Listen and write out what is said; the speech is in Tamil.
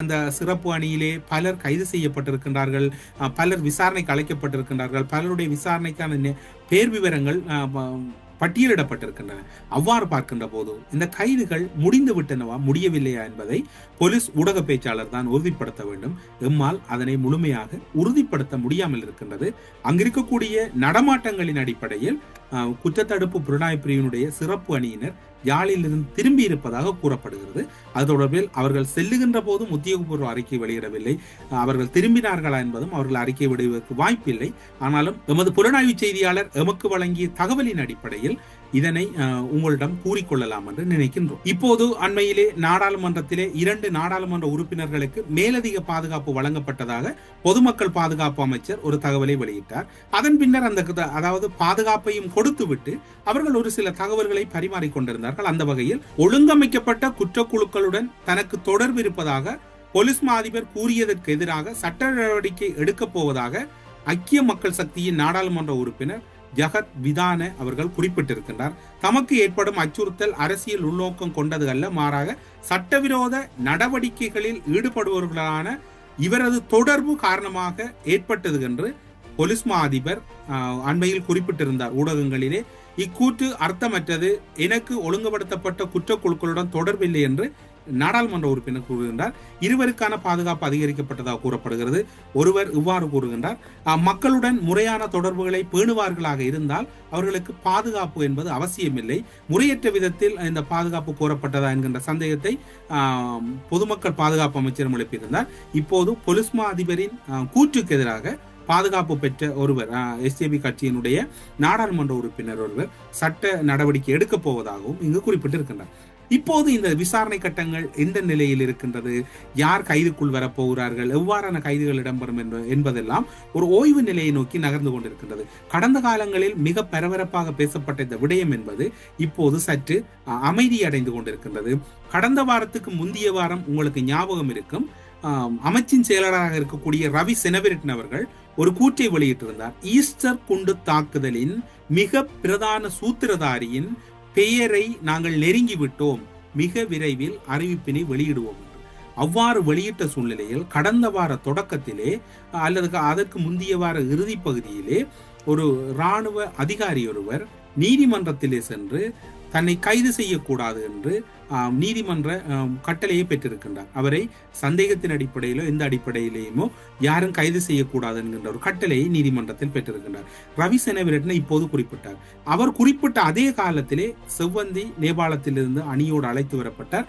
அந்த சிறப்பு அணியிலே பலர் கைது செய்யப்பட்டிருக்கின்றார்கள், பலர் விசாரணைக்கு அழைக்கப்பட்டிருக்கின்றார்கள், பலருடைய விசாரணைக்கான பேர் விவரங்கள் பட்டியலிடப்பட்டிருக்கின்றன. அவ்வாறு பார்க்கின்ற போது இந்த கைதுகள் முடிந்து விட்டனவா முடியவில்லையா என்பதை போலீஸ் ஊடக பேச்சாளர் தான் உறுதிப்படுத்த வேண்டும். எம்மால் அதனை முழுமையாக உறுதிப்படுத்த முடியாமல் இருக்கின்றது. அங்கிருக்கக்கூடிய நடமாட்டங்களின் அடிப்படையில் குற்றத்தடுப்பு புலனாய்வு பிரிவினுடைய சிறப்பு அணியினர் யாழிலிருந்து திரும்பி இருப்பதாக கூறப்படுகிறது. அது தொடர்பில் அவர்கள் செல்லுகின்ற போதும் உத்தியோகபூர்வ அறிக்கை வெளியிடவில்லை. அவர்கள் திரும்பினார்களா என்பதும் அவர்கள் அறிக்கை விடுவதற்கு வாய்ப்பில்லை. ஆனாலும் எமது புலனாய்வு செய்தியாளர் எமக்கு வழங்கிய தகவலின் அடிப்படையில் இதனை உங்களிடம் கூறிக்கொள்ளலாம் என்று நினைக்கின்றோம். இப்போது அண்மையிலே நாடாளுமன்றத்திலே 2 நாடாளுமன்ற உறுப்பினர்களுக்கு மேலதிக பாதுகாப்பு வழங்கப்பட்டதாக பொதுமக்கள் பாதுகாப்பு அமைச்சர் ஒரு தகவலை வெளியிட்டார். அதன் பின்னர் அதாவது பாதுகாப்பையும் கொடுத்துவிட்டு அவர்கள் ஒரு சில தகவல்களை பரிமாறிக்கொண்டிருந்தார்கள். அந்த வகையில் ஒழுங்கமைக்கப்பட்ட குற்றக்குழுக்களுடன் தனக்கு தொடர்பு இருப்பதாக போலீஸ் மா அதிபர் கூறியதற்கு எதிராக சட்ட நடவடிக்கை எடுக்கப் போவதாக ஐக்கிய மக்கள் சக்தியின் நாடாளுமன்ற உறுப்பினர் ஜகத் விதான அவர்கள் குறிப்பிட்டிருக்கின்றார். தமக்கு ஏற்படும் அச்சுறுத்தல் அரசியல் உள்நோக்கம் கொண்டது அல்ல, மாறாக சட்டவிரோத நடவடிக்கைகளில் ஈடுபடுபவர்களான இவரது தொடர்பு காரணமாக ஏற்பட்டது என்று போலீஸ் மா அதிபர் அண்மையில் குறிப்பிட்டிருந்தார் ஊடகங்களிலே. இக்கூற்று அர்த்தமற்றது, எனக்கு ஒழுங்குபடுத்தப்பட்ட குற்றக்குழுக்களுடன் தொடர்பில்லை என்று நாடாளுமன்ற உறுப்பினர் கூறுகின்றார். இருவருக்கான பாதுகாப்பு அதிகரிக்கப்பட்டதாக கூறப்படுகிறது. ஒருவர் இவ்வாறு கூறுகின்றார், மக்களுடன் முறையான தொடர்புகளை பேணுவார்களாக இருந்தால் அவர்களுக்கு பாதுகாப்பு என்பது அவசியமில்லை. முறையற்ற விதத்தில் இந்த பாதுகாப்பு கோரப்பட்டதா என்கின்ற சந்தேகத்தை பொதுமக்கள் பாதுகாப்பு அமைச்சரும் எழுப்பியிருந்தார். இப்போது போலீஸ் மா அதிபரின் கூற்றுக்கு எதிராக பாதுகாப்பு பெற்ற ஒருவர் எஸ்ஏபி கட்சியினுடைய நாடாளுமன்ற உறுப்பினர் ஒருவர் சட்ட நடவடிக்கை எடுக்கப் போவதாகவும் இங்கு குறிப்பிட்டிருக்கின்றார். இப்போது இந்த விசாரணை கட்டங்கள் எந்த நிலையில் இருக்கின்றது, யார் கைதுக்குள் வரப்போகிறார்கள், எவ்வாறான கைதுகள் இடம்பெறும் என்பதெல்லாம் ஒரு ஓய்வு நிலையை நோக்கி நகர்ந்து கொண்டிருக்கின்றது. கடந்த காலங்களில் மிக பரபரப்பாக பேசப்பட்ட இந்த விடயம் என்பது இப்போது சற்று அமைதி அடைந்து கொண்டிருக்கின்றது. கடந்த வாரத்துக்கு முந்தைய வாரம் உங்களுக்கு ஞாபகம் இருக்கும், அமைச்சின் செயலராக இருக்கக்கூடிய ரவி செனவிரட்ன அவர்கள் ஒரு கூற்றை வெளியிட்டிருந்தார். ஈஸ்டர் குண்டு தாக்குதலின் மிக பிரதான சூத்திரதாரியின் பெயரை நாங்கள் நெருங்கிவிட்டோம், மிக விரைவில் அறிவிப்பினை வெளியிடுவோம் என்று. அவ்வாறு வெளியிட்ட சூழ்நிலையில் கடந்த வார தொடக்கத்திலே அல்லது அதற்கு முந்தைய வார இறுதி பகுதியிலே ஒரு இராணுவ அதிகாரி ஒருவர் நீதிமன்றத்திலே சென்று தன்னை கைது செய்யக்கூடாது என்று நீதிமன்ற கட்டளையை பெற்றிருக்கின்றார். அவரை சந்தேகத்தின் அடிப்படையிலோ எந்த அடிப்படையிலேயுமோ யாரும் கைது செய்யக்கூடாது என்கின்ற ஒரு கட்டளையை நீதிமன்றத்தில் பெற்றிருக்கின்றார். ரவி செனவிரட்ன இப்போது குறிப்பிட்டார். அவர் குறிப்பிட்ட அதே காலத்திலே செவ்வந்தி நேபாளத்திலிருந்து அணியோடு அழைத்து வரப்பட்டார்.